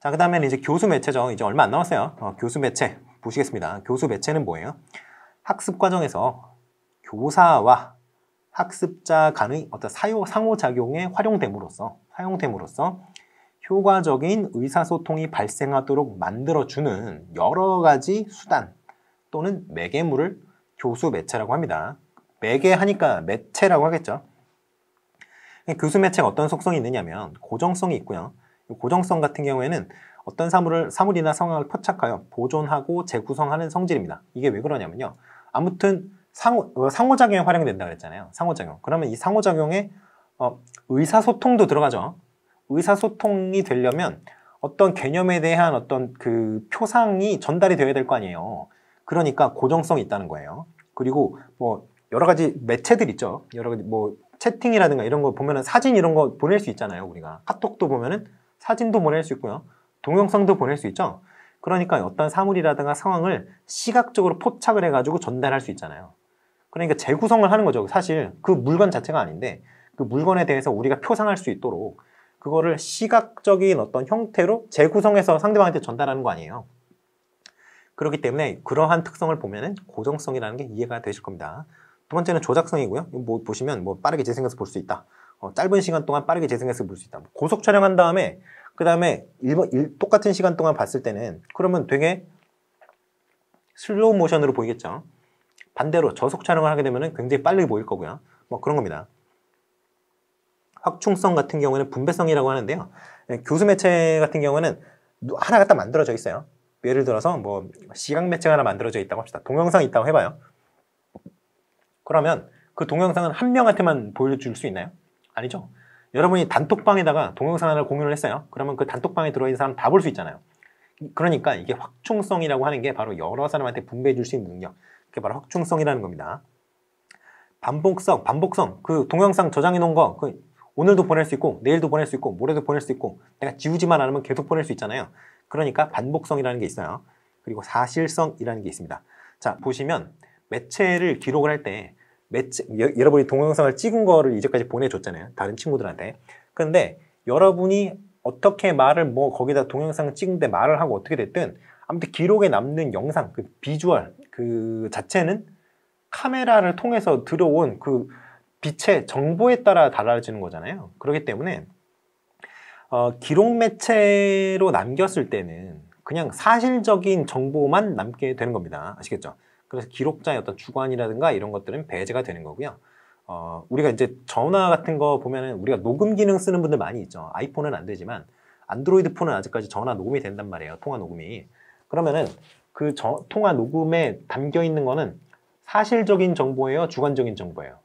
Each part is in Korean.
자, 그 다음에는 이제 교수 매체죠. 이제 얼마 안 남았어요. 교수 매체 보시겠습니다. 교수 매체는 뭐예요? 학습 과정에서 교사와 학습자 간의 어떤 상호작용에 사용됨으로써 효과적인 의사소통이 발생하도록 만들어주는 여러 가지 수단 또는 매개물을 교수 매체라고 합니다. 매개하니까 매체라고 하겠죠. 교수 매체가 어떤 속성이 있느냐면 고정성이 있고요. 고정성 같은 경우에는 어떤 사물이나 상황을 포착하여 보존하고 재구성하는 성질입니다. 이게 왜 그러냐면요. 아무튼 상호작용에 활용된다고 그랬잖아요. 상호작용. 그러면 이 상호작용에 의사소통도 들어가죠. 의사소통이 되려면 어떤 개념에 대한 어떤 그 표상이 전달이 되어야 될 거 아니에요. 그러니까 고정성이 있다는 거예요. 그리고 뭐 여러 가지 매체들 있죠. 여러 가지 뭐 채팅이라든가 이런 거 보면은 사진 이런 거 보낼 수 있잖아요. 우리가 카톡도 보면은 사진도 보낼 수 있고요. 동영상도 보낼 수 있죠. 그러니까 어떤 사물이라든가 상황을 시각적으로 포착을 해가지고 전달할 수 있잖아요. 그러니까 재구성을 하는 거죠. 사실 그 물건 자체가 아닌데 그 물건에 대해서 우리가 표상할 수 있도록 그거를 시각적인 어떤 형태로 재구성해서 상대방한테 전달하는 거 아니에요. 그렇기 때문에 그러한 특성을 보면은 고정성이라는 게 이해가 되실 겁니다. 두 번째는 조작성이고요. 뭐 보시면 뭐 빠르게 재생해서 볼 수 있다. 짧은 시간 동안 빠르게 재생해서 볼 수 있다. 고속 촬영한 다음에 그 다음에 똑같은 시간 동안 봤을 때는 그러면 되게 슬로우 모션으로 보이겠죠. 반대로 저속 촬영을 하게 되면 굉장히 빨리 보일 거고요. 뭐 그런 겁니다. 확충성 같은 경우에는 분배성이라고 하는데요. 교수 매체 같은 경우는 하나가 딱 만들어져 있어요. 예를 들어서 뭐 시각 매체가 하나 만들어져 있다고 합시다. 동영상이 있다고 해봐요. 그러면 그 동영상은 한 명한테만 보여줄 수 있나요? 아니죠. 여러분이 단톡방에다가 동영상 하나를 공유를 했어요. 그러면 그 단톡방에 들어있는 사람 다 볼 수 있잖아요. 그러니까 이게 확충성이라고 하는 게 바로 여러 사람한테 분배해 줄 수 있는 능력. 그게 바로 확충성이라는 겁니다. 반복성. 그 동영상 저장해 놓은 거 오늘도 보낼 수 있고 내일도 보낼 수 있고 모레도 보낼 수 있고 내가 지우지만 않으면 계속 보낼 수 있잖아요. 그러니까 반복성이라는 게 있어요. 그리고 사실성이라는 게 있습니다. 자, 보시면 매체를 기록을 할 때 여러분이 동영상을 찍은 거를 이제까지 보내줬잖아요. 다른 친구들한테. 그런데 여러분이 어떻게 말을 뭐 거기다 동영상을 찍는데 말을 하고 어떻게 됐든 아무튼 기록에 남는 영상, 그 비주얼 그 자체는 카메라를 통해서 들어온 그 빛의 정보에 따라 달라지는 거잖아요. 그렇기 때문에 기록 매체로 남겼을 때는 그냥 사실적인 정보만 남게 되는 겁니다. 아시겠죠? 그래서 기록자의 어떤 주관이라든가 이런 것들은 배제가 되는 거고요. 우리가 이제 전화 같은 거 보면은 우리가 녹음 기능 쓰는 분들 많이 있죠. 아이폰은 안 되지만 안드로이드 폰은 아직까지 전화 녹음이 된단 말이에요. 통화 녹음이. 그러면은 그 통화 녹음에 담겨 있는 거는 사실적인 정보예요? 주관적인 정보예요?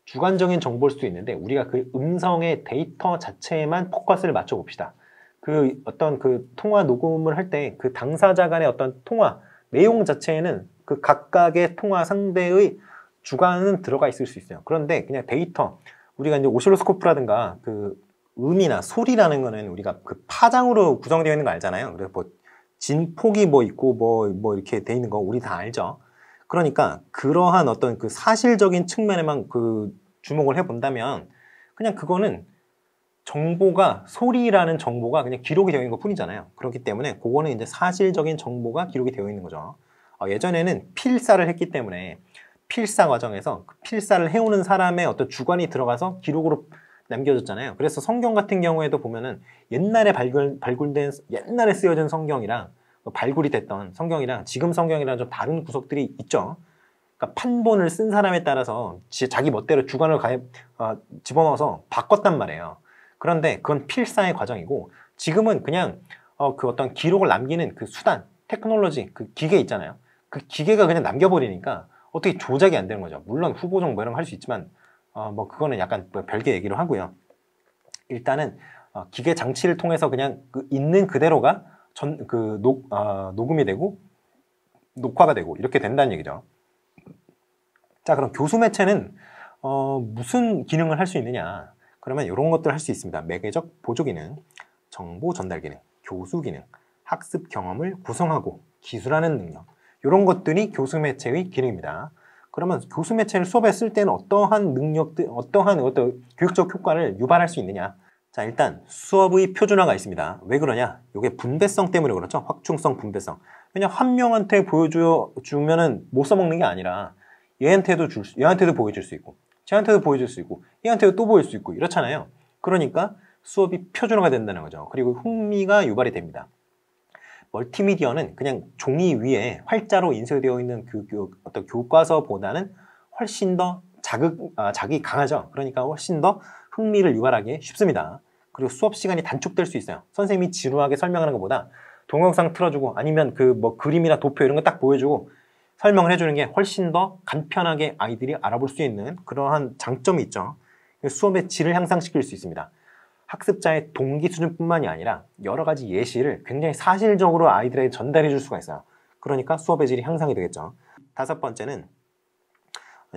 주관적인 정보일 수도 있는데 우리가 그 음성의 데이터 자체에만 포커스를 맞춰 봅시다. 그 어떤 그 통화 녹음을 할 때 그 당사자 간의 어떤 통화 내용 자체에는 그 각각의 통화 상대의 주관은 들어가 있을 수 있어요. 그런데 그냥 데이터, 우리가 이제 오실로스코프라든가 그 음이나 소리라는 거는 우리가 그 파장으로 구성되어 있는 거 알잖아요. 그래서 뭐 진폭이 뭐 있고 뭐 이렇게 돼 있는 거 우리 다 알죠. 그러니까 그러한 어떤 그 사실적인 측면에만 그 주목을 해본다면 그냥 그거는 정보가 소리라는 정보가 그냥 기록이 되어 있는 것 뿐이잖아요. 그렇기 때문에 그거는 이제 사실적인 정보가 기록이 되어 있는 거죠. 예전에는 필사를 했기 때문에 필사 과정에서 그 필사를 해오는 사람의 어떤 주관이 들어가서 기록으로 남겨졌잖아요. 그래서 성경 같은 경우에도 보면은 옛날에 발굴된 옛날에 쓰여진 성경이랑 발굴이 됐던 성경이랑 지금 성경이랑 좀 다른 구석들이 있죠. 그러니까 판본을 쓴 사람에 따라서 자기 멋대로 주관을 집어넣어서 바꿨단 말이에요. 그런데 그건 필사의 과정이고 지금은 그냥 그 어떤 기록을 남기는 그 수단, 테크놀로지, 그 기계 있잖아요. 그 기계가 그냥 남겨버리니까 어떻게 조작이 안 되는 거죠. 물론 후보 정보 이런 거 할 수 있지만 뭐 그거는 약간 별개 얘기로 하고요. 일단은 기계 장치를 통해서 그냥 그 있는 그대로가 녹음이 되고 녹화가 되고 이렇게 된다는 얘기죠. 자, 그럼 교수 매체는 무슨 기능을 할 수 있느냐? 그러면 이런 것들 할 수 있습니다. 매개적 보조 기능, 정보 전달 기능, 교수 기능, 학습 경험을 구성하고 기술하는 능력, 이런 것들이 교수 매체의 기능입니다. 그러면 교수 매체를 수업에 쓸 때는 어떠한 능력들, 어떠한 교육적 효과를 유발할 수 있느냐? 자, 일단 수업의 표준화가 있습니다. 왜 그러냐? 이게 분배성 때문에 그렇죠. 확충성, 분배성. 그냥 한 명한테 보여주면은 못 써먹는 게 아니라 얘한테도 보여줄 수 있고, 쟤한테도 보여줄 수 있고, 얘한테도 또 보일 수 있고 이렇잖아요. 그러니까 수업이 표준화가 된다는 거죠. 그리고 흥미가 유발이 됩니다. 멀티미디어는 그냥 종이 위에 활자로 인쇄되어 있는 어떤 교과서보다는 훨씬 더 자극이 강하죠. 그러니까 훨씬 더 흥미를 유발하기 쉽습니다. 그리고 수업 시간이 단축될 수 있어요. 선생님이 지루하게 설명하는 것보다 동영상 틀어주고 아니면 그 뭐 그림이나 도표 이런 거 딱 보여주고 설명을 해주는 게 훨씬 더 간편하게 아이들이 알아볼 수 있는 그러한 장점이 있죠. 수업의 질을 향상시킬 수 있습니다. 학습자의 동기 수준뿐만이 아니라 여러 가지 예시를 굉장히 사실적으로 아이들에게 전달해 줄 수가 있어요. 그러니까 수업의 질이 향상이 되겠죠. 다섯 번째는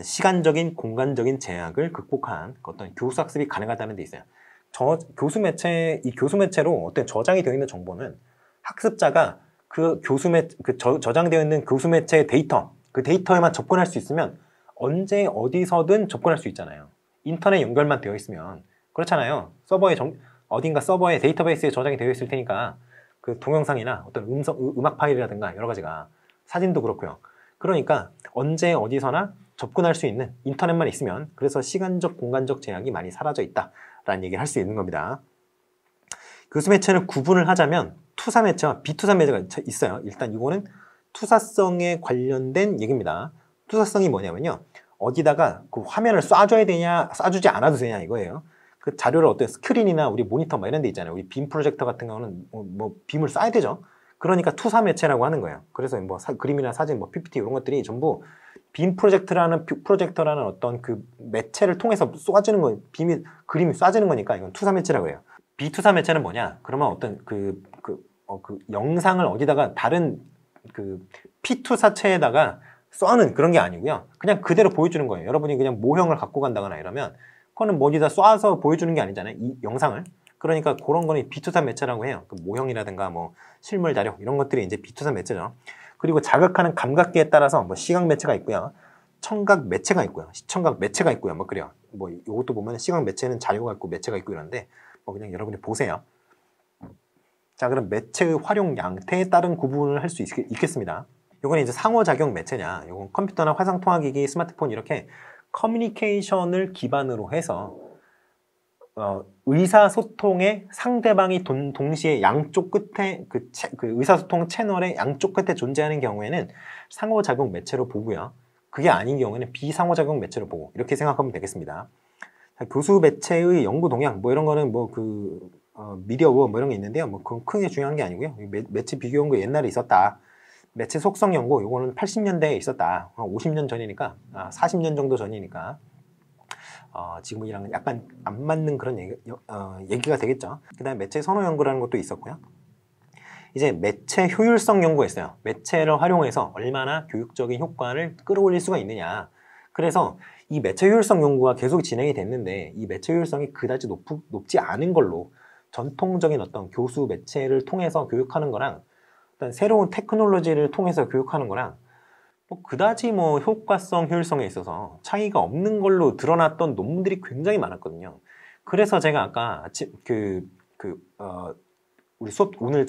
시간적인 공간적인 제약을 극복한 어떤 교수 학습이 가능하다는 데 있어요. 이 교수 매체로 어떤 저장이 되어 있는 정보는 학습자가 저장되어 있는 교수 매체의 데이터, 그 데이터에만 접근할 수 있으면 언제 어디서든 접근할 수 있잖아요. 인터넷 연결만 되어 있으면 그렇잖아요. 어딘가 서버에 데이터베이스에 저장이 되어 있을 테니까 그 동영상이나 어떤 음악 파일이라든가 여러 가지가 사진도 그렇고요. 그러니까 언제 어디서나 접근할 수 있는 인터넷만 있으면 그래서 시간적 공간적 제약이 많이 사라져 있다라는 얘기를 할 수 있는 겁니다. 교수 매체를 구분을 하자면 투사 매체와 비투사 매체가 있어요. 일단 이거는 투사성에 관련된 얘기입니다. 투사성이 뭐냐면요. 어디다가 그 화면을 쏴줘야 되냐 쏴주지 않아도 되냐 이거예요. 그 자료를 어떤 스크린이나 우리 모니터 뭐 이런 데 있잖아요. 우리 빔 프로젝터 같은 경우는 뭐 빔을 쏴야 되죠. 그러니까 투사 매체라고 하는 거예요. 그래서 뭐 그림이나 사진, 뭐 PPT 이런 것들이 전부 빔 프로젝터라는 어떤 그 매체를 통해서 쏴주는 거예요. 그림이 쏴지는 거니까 이건 투사 매체라고 해요. 비투사 매체는 뭐냐? 그러면 어떤 그 영상을 어디다가 다른 그 P2사체에다가 쏴는 그런 게 아니고요. 그냥 그대로 보여주는 거예요. 여러분이 그냥 모형을 갖고 간다거나 이러면 그거는 뭐 어디다 쏴서 보여주는 게 아니잖아요. 이 영상을. 그러니까 그런 거는 비투사 매체라고 해요. 그 모형이라든가 뭐 실물 자료 이런 것들이 이제 비투사 매체죠. 그리고 자극하는 감각기에 따라서 뭐 시각 매체가 있고요. 청각 매체가 있고요. 시청각 매체가 있고요. 뭐 그래요. 뭐 이것도 보면 시각 매체는 자료가 있고 매체가 있고 이런데 뭐 그냥 여러분이 보세요. 자, 그럼 매체의 활용 양태에 따른 구분을 할 수 있겠습니다. 이건 이제 상호작용 매체냐, 이건 컴퓨터나 화상통화기기, 스마트폰 이렇게 커뮤니케이션을 기반으로 해서 의사소통의 상대방이 동시에 양쪽 끝에 그 의사소통 채널의 양쪽 끝에 존재하는 경우에는 상호작용 매체로 보고요. 그게 아닌 경우에는 비상호작용 매체로 보고 이렇게 생각하면 되겠습니다. 교수 매체의 연구 동향 뭐 이런 거는 뭐 미디어워 뭐 이런 게 있는데요. 뭐 그건 크게 중요한 게 아니고요. 매체 비교 연구 옛날에 있었다. 매체 속성 연구 요거는 80년대에 있었다. 50년 전이니까 40년 정도 전이니까 지금이랑 약간 안 맞는 그런 얘기가 되겠죠. 그 다음에 매체 선호 연구라는 것도 있었고요. 이제 매체 효율성 연구였어요. 매체를 활용해서 얼마나 교육적인 효과를 끌어올릴 수가 있느냐. 그래서 이 매체 효율성 연구가 계속 진행이 됐는데 이 매체 효율성이 그다지 높지 않은 걸로 전통적인 어떤 교수 매체를 통해서 교육하는 거랑 어떤 새로운 테크놀로지를 통해서 교육하는 거랑 뭐 그다지 뭐 효과성, 효율성에 있어서 차이가 없는 걸로 드러났던 논문들이 굉장히 많았거든요. 그래서 제가 아까 우리 오늘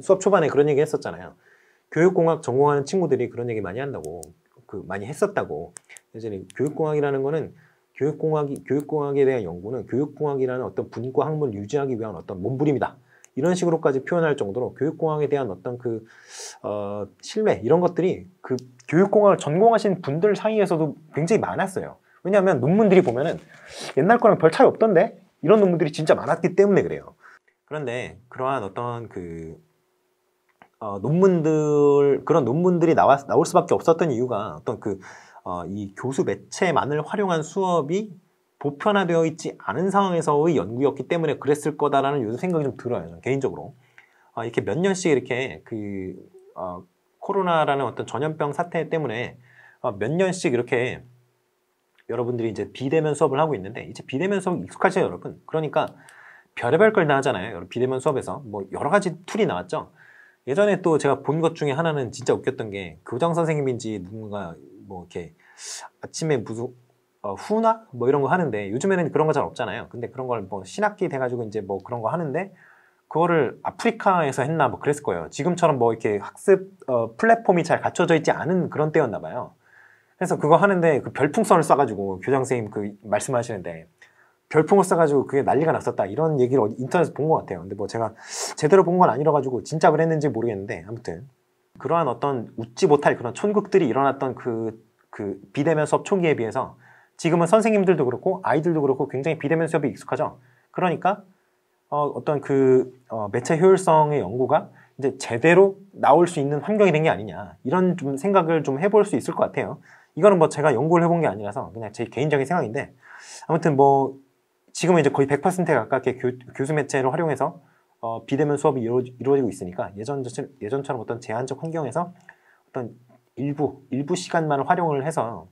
수업 초반에 그런 얘기 했었잖아요. 교육공학 전공하는 친구들이 그런 얘기 많이 한다고, 많이 했었다고. 예전에 교육공학이라는 거는 교육공학에 대한 연구는 교육공학이라는 어떤 분과 학문을 유지하기 위한 어떤 몸부림이다. 이런 식으로까지 표현할 정도로 교육공학에 대한 어떤 신뢰 이런 것들이 그 교육공학을 전공하신 분들 사이에서도 굉장히 많았어요. 왜냐하면 논문들이 보면은 옛날 거랑 별 차이 없던데 이런 논문들이 진짜 많았기 때문에 그래요. 그런데 그러한 어떤 그런 논문들이 나올 수밖에 없었던 이유가 어떤 이 교수 매체만을 활용한 수업이 보편화되어 있지 않은 상황에서의 연구였기 때문에 그랬을 거다라는 요즘 생각이 좀 들어요. 저는 개인적으로. 이렇게 몇 년씩 이렇게 코로나라는 어떤 전염병 사태 때문에 몇 년씩 이렇게 여러분들이 이제 비대면 수업을 하고 있는데 이제 비대면 수업 익숙하죠, 여러분. 그러니까 별의별 걸 다 하잖아요. 비대면 수업에서 뭐 여러 가지 툴이 나왔죠. 예전에 또 제가 본 것 중에 하나는 진짜 웃겼던 게 교장 선생님인지 누군가 뭐 이렇게 아침에 무슨 후나 뭐 이런 거 하는데 요즘에는 그런 거 잘 없잖아요. 근데 그런 걸 뭐 신학기 돼가지고 이제 뭐 그런 거 하는데 그거를 아프리카에서 했나 뭐 그랬을 거예요. 지금처럼 뭐 이렇게 학습 플랫폼이 잘 갖춰져 있지 않은 그런 때였나 봐요. 그래서 그거 하는데 그 별풍선을 쏴가지고 교장 선생님 그 말씀하시는데 별풍을 쏴가지고 그게 난리가 났었다 이런 얘기를 인터넷에서 본 것 같아요. 근데 뭐 제가 제대로 본 건 아니라 가지고 진짜 그랬는지 모르겠는데 아무튼 그러한 어떤 웃지 못할 그런 촌극들이 일어났던 그 비대면 수업 초기에 비해서 지금은 선생님들도 그렇고 아이들도 그렇고 굉장히 비대면 수업이 익숙하죠. 그러니까 어떤 매체 효율성의 연구가 이제 제대로 나올 수 있는 환경이 된 게 아니냐 이런 좀 생각을 좀 해볼 수 있을 것 같아요. 이거는 뭐 제가 연구를 해본 게 아니라서 그냥 제 개인적인 생각인데 아무튼 뭐 지금은 이제 거의 100%에 가깝게 교수 매체를 활용해서 비대면 수업이 이루어지고 있으니까 예전처럼 어떤 제한적 환경에서 어떤 일부 시간만을 활용을 해서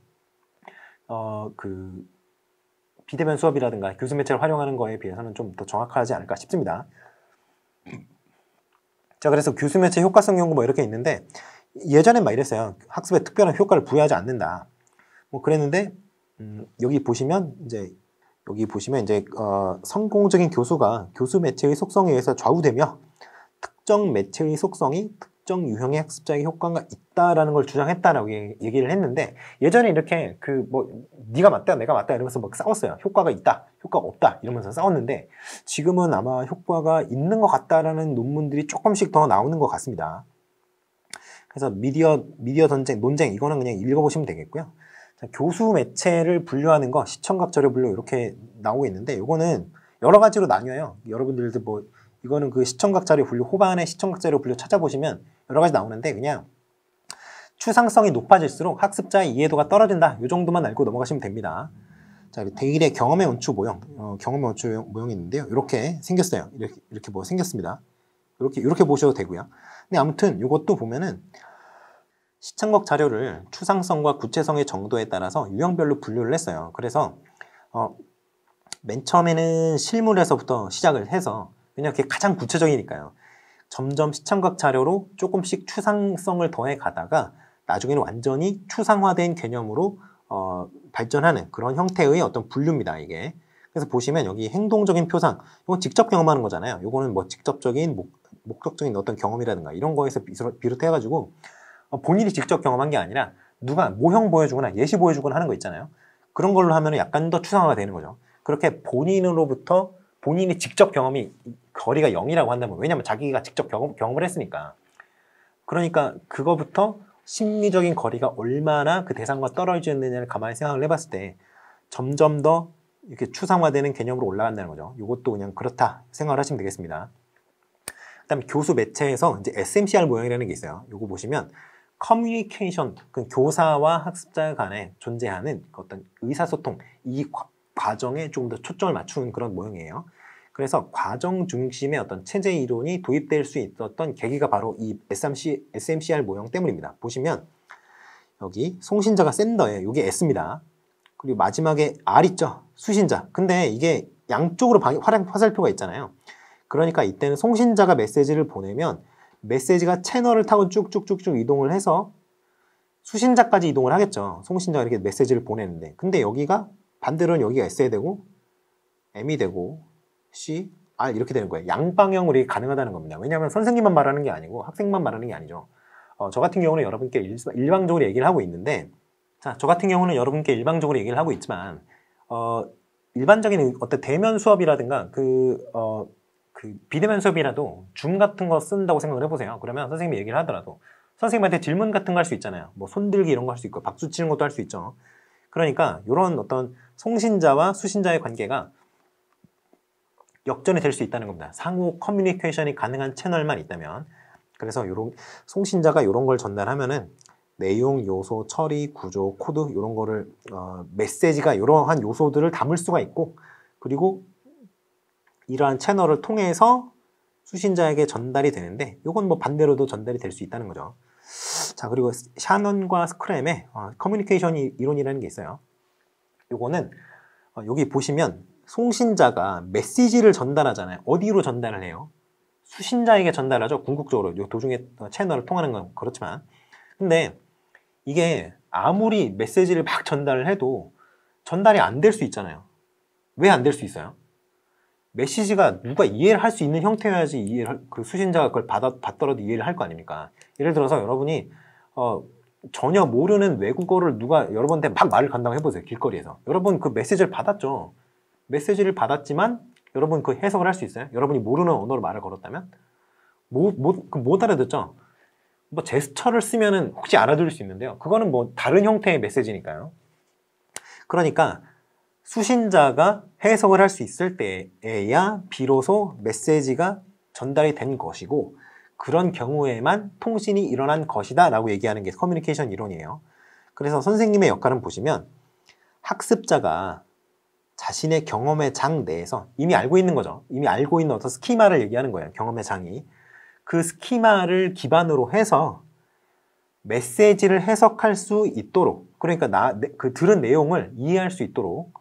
비대면 수업이라든가 교수 매체를 활용하는 거에 비해서는 좀 더 정확하지 않을까 싶습니다. 자, 그래서 교수 매체 효과성 연구 뭐 이렇게 있는데 예전엔 막 이랬어요. 학습에 특별한 효과를 부여하지 않는다. 뭐 그랬는데 여기 보시면 이제 성공적인 교수가 교수 매체의 속성에 의해서 좌우되며 특정 매체의 속성이 특정 유형의 학습자에게 효과가 있다라는 걸 주장했다라고 얘기를 했는데 예전에 이렇게 네가 맞다 내가 맞다 이러면서 막 싸웠어요. 효과가 있다 효과가 없다 이러면서 싸웠는데 지금은 아마 효과가 있는 것 같다라는 논문들이 조금씩 더 나오는 것 같습니다. 그래서 미디어 논쟁 이거는 그냥 읽어보시면 되겠고요. 자, 교수 매체를 분류하는 거 시청각 자료 분류 이렇게 나오고 있는데 이거는 여러 가지로 나뉘어요. 여러분들도 뭐 이거는 그 시청각 자료 분류 호반의 시청각 자료 분류 찾아보시면 여러 가지 나오는데 그냥 추상성이 높아질수록 학습자의 이해도가 떨어진다. 이 정도만 알고 넘어가시면 됩니다. 자, 대일의 경험의 원추 모형, 경험의 원추 모형이 있는데요. 이렇게 생겼어요. 이렇게 뭐 생겼습니다. 이렇게 보셔도 되고요. 근데 아무튼 이것도 보면은 시청각 자료를 추상성과 구체성의 정도에 따라서 유형별로 분류를 했어요. 그래서 맨 처음에는 실물에서부터 시작을 해서 왜냐면 그게 가장 구체적이니까요. 점점 시청각 자료로 조금씩 추상성을 더해 가다가 나중에는 완전히 추상화된 개념으로 발전하는 그런 형태의 어떤 분류입니다. 이게. 그래서 보시면 여기 행동적인 표상, 이건 직접 경험하는 거잖아요. 이거는 뭐 직접적인 목적적인 어떤 경험이라든가 이런 거에서 비롯해가지고 본인이 직접 경험한 게 아니라 누가 모형 보여주거나 예시 보여주거나 하는 거 있잖아요. 그런 걸로 하면 약간 더 추상화가 되는 거죠. 그렇게 본인이 직접 경험이 거리가 0이라고 한다면 왜냐면 자기가 직접 경험을 했으니까 그러니까 그거부터 심리적인 거리가 얼마나 그 대상과 떨어져 있느냐를 가만히 생각을 해봤을 때 점점 더 이렇게 추상화되는 개념으로 올라간다는 거죠. 이것도 그냥 그렇다 생각을 하시면 되겠습니다. 그 다음에 교수 매체에서 이제 SMCR 모형이라는 게 있어요. 이거 보시면 커뮤니케이션, 그 교사와 학습자 간에 존재하는 어떤 의사소통, 이 과정에 조금 더 초점을 맞추는 그런 모형이에요. 그래서 과정 중심의 어떤 체제 이론이 도입될 수 있었던 계기가 바로 이 SMCR 모형 때문입니다. 보시면 여기 송신자가 샌더예요. 이게 S입니다. 그리고 마지막에 R 있죠? 수신자. 근데 이게 양쪽으로 화살표가 있잖아요. 그러니까 이때는 송신자가 메시지를 보내면 메시지가 채널을 타고 쭉쭉쭉쭉 이동을 해서 수신자까지 이동을 하겠죠. 송신자가 이렇게 메시지를 보내는데. 근데 여기가 반대로는 여기가 S에 되고 M이 되고 C, R 이렇게 되는 거예요. 양방향으로 이게 가능하다는 겁니다. 왜냐하면 선생님만 말하는 게 아니고 학생만 말하는 게 아니죠. 저 같은 경우는 여러분께 일방적으로 얘기를 하고 있는데 일반적인 어떤 대면 수업이라든가 그 비대면 수업이라도 줌 같은 거 쓴다고 생각을 해보세요. 그러면 선생님이 얘기를 하더라도 선생님한테 질문 같은 거 할 수 있잖아요. 뭐 손들기 이런 거 할 수 있고 박수 치는 것도 할 수 있죠. 그러니까 이런 어떤 송신자와 수신자의 관계가 역전이 될 수 있다는 겁니다. 상호 커뮤니케이션이 가능한 채널만 있다면. 그래서 송신자가 이런 걸 전달하면은 내용, 요소, 처리, 구조, 코드 이런 거를 메시지가 이러한 요소들을 담을 수가 있고 그리고 이러한 채널을 통해서 수신자에게 전달이 되는데 이건 뭐 반대로도 전달이 될 수 있다는 거죠. 자, 그리고 샤넌과 스크램의 커뮤니케이션 이론이라는 게 있어요. 요거는 여기 보시면 송신자가 메시지를 전달하잖아요. 어디로 전달을 해요? 수신자에게 전달하죠. 궁극적으로 요 도중에 채널을 통하는 건 그렇지만 근데 이게 아무리 메시지를 막 전달을 해도 전달이 안 될 수 있잖아요. 왜 안 될 수 있어요? 메시지가 누가 이해를 할 수 있는 형태여야지 그 수신자가 그걸 받더라도 이해를 할 거 아닙니까? 예를 들어서 여러분이 전혀 모르는 외국어를 누가 여러분한테 막 말을 건다고 해보세요. 길거리에서. 여러분 그 메시지를 받았죠. 메시지를 받았지만 여러분 그 해석을 할 수 있어요? 여러분이 모르는 언어로 말을 걸었다면? 못 알아듣죠? 뭐 제스처를 쓰면은 혹시 알아들을 수 있는데요. 그거는 뭐 다른 형태의 메시지니까요. 그러니까 수신자가 해석을 할 수 있을 때에야 비로소 메시지가 전달이 된 것이고 그런 경우에만 통신이 일어난 것이다 라고 얘기하는 게 커뮤니케이션 이론이에요. 그래서 선생님의 역할은 보시면 학습자가 자신의 경험의 장 내에서 이미 알고 있는 거죠. 이미 알고 있는 어떤 스키마를 얘기하는 거예요. 경험의 장이. 그 스키마를 기반으로 해서 메시지를 해석할 수 있도록, 그러니까 그 들은 내용을 이해할 수 있도록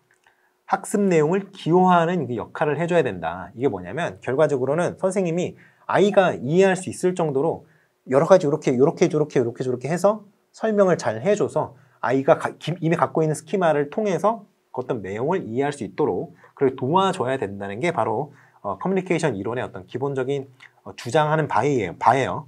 학습 내용을 기호하는 그 역할을 해줘야 된다. 이게 뭐냐면 결과적으로는 선생님이 아이가 이해할 수 있을 정도로 여러 가지 요렇게 해서 설명을 잘 해줘서 아이가 이미 갖고 있는 스키마를 통해서 어떤 내용을 이해할 수 있도록 그렇게 도와줘야 된다는 게 바로 커뮤니케이션 이론의 어떤 기본적인 주장하는 바예요.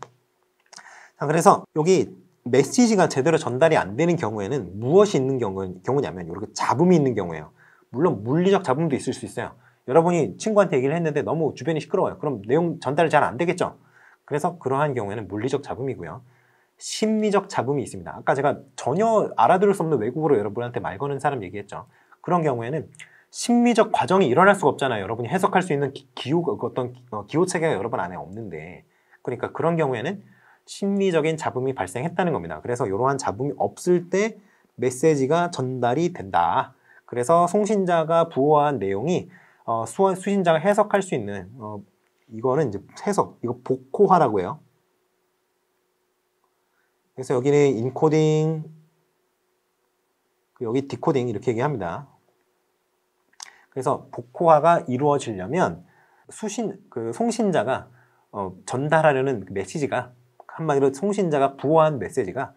자, 그래서 여기 메시지가 제대로 전달이 안 되는 경우에는 무엇이 있는 경우냐면 이렇게 잡음이 있는 경우예요. 물론 물리적 잡음도 있을 수 있어요. 여러분이 친구한테 얘기를 했는데 너무 주변이 시끄러워요. 그럼 내용 전달이 잘 안 되겠죠. 그래서 그러한 경우에는 물리적 잡음이고요. 심리적 잡음이 있습니다. 아까 제가 전혀 알아들을 수 없는 외국어로 여러분한테 말 거는 사람 얘기했죠. 그런 경우에는 심리적 과정이 일어날 수가 없잖아요. 여러분이 해석할 수 있는 기호 체계가 여러분 안에 없는데, 그러니까 그런 경우에는 심리적인 잡음이 발생했다는 겁니다. 그래서 이러한 잡음이 없을 때 메시지가 전달이 된다. 그래서 송신자가 부호한 내용이 수신자가 해석할 수 있는 이거는 이제 해석, 이거 복호화라고 해요. 그래서 여기는 인코딩, 여기 디코딩 이렇게 얘기합니다. 그래서 복호화가 이루어지려면 송신자가 전달하려는 메시지가, 한마디로 송신자가 부호한 메시지가